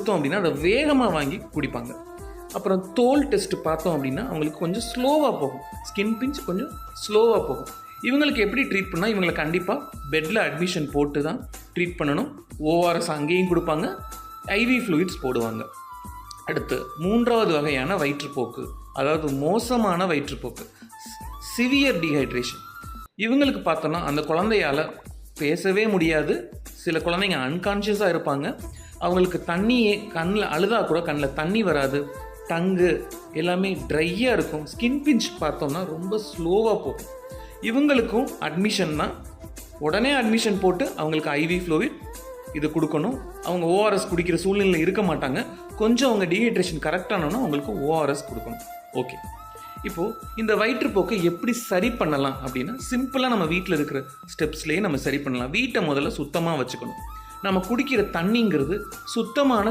கொடுத்தோம் அப்படின்னா அதை வேகமாக வாங்கி குடிப்பாங்க. அப்புறம் தோல் டெஸ்ட் பார்த்தோம் அப்படின்னா அவங்களுக்கு கொஞ்சம் ஸ்லோவாக போகும், ஸ்கின் பிஞ்ச் கொஞ்சம் ஸ்லோவாக போகும். இவங்களுக்கு எப்படி ட்ரீட் பண்ணால், இவங்களை கண்டிப்பாக பெட்டில் அட்மிஷன் போட்டு தான் ட்ரீட் பண்ணணும். ஓஆர்எஸ் அங்கேயும் கொடுப்பாங்க, ஐவி ஃப்ளூயிட்ஸ் போடுவாங்க. அடுத்து 3வது வகையான வயிற்றுப்போக்கு, அதாவது மோசமான வயிற்றுப்போக்கு, சிவியர் டீஹைட்ரேஷன். இவங்களுக்கு பார்த்தோன்னா அந்த குழந்தையால் பேசவே முடியாது. சில குழந்தைங்க அன்கான்ஷியஸாக இருப்பாங்க. அவங்களுக்கு தண்ணியே கண்ணில் அழுதா கூட கண்ணில் தண்ணி வராது, டங்கு எல்லாமே ட்ரையாக இருக்கும். ஸ்கின் பிஞ்ச் பார்த்தோம்னா ரொம்ப ஸ்லோவாக போகும். இவங்களுக்கும் அட்மிஷன்னா உடனே அட்மிஷன் போட்டு அவங்களுக்கு ஐவி ஃப்ளூயிட் இது கொடுக்கணும். அவங்க ஓஆர்எஸ் குடிக்கிற சூழ்நிலையில் இருக்க மாட்டாங்க. கொஞ்சம் அவங்க டீஹைட்ரேஷன் கரெக்டானோன்னா அவங்களுக்கு ஓஆர்எஸ் கொடுக்கணும். ஓகே, இப்போது இந்த வயிற்றுப்போக்கை எப்படி சரி பண்ணலாம் அப்படின்னா, சிம்பிளாக நம்ம வீட்டில் இருக்கிற ஸ்டெப்ஸ்லேயே நம்ம சரி பண்ணலாம். வீட்டை முதல்ல சுத்தமாக வச்சுக்கணும். நம்ம குடிக்கிற தண்ணிங்கிறது சுத்தமான